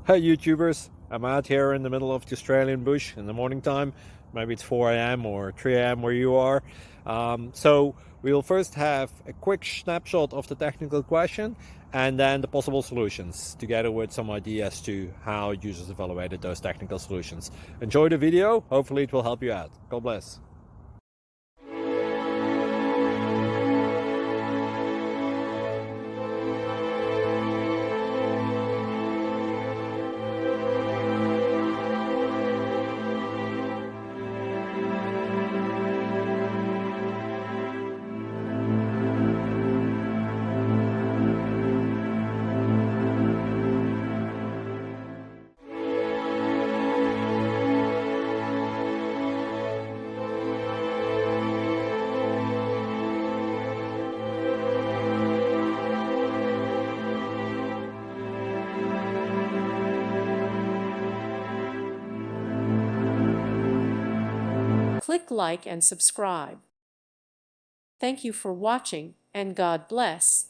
Hey YouTubers, I'm out here in the middle of the Australian bush in the morning time. Maybe it's 4 a.m. or 3 a.m. where you are. So we will first have a quick snapshot of the technical question and then the possible solutions, together with some ideas to how users evaluated those technical solutions. Enjoy the video, hopefully it will help you out. God bless. Click like and subscribe. Thank you for watching, and God bless.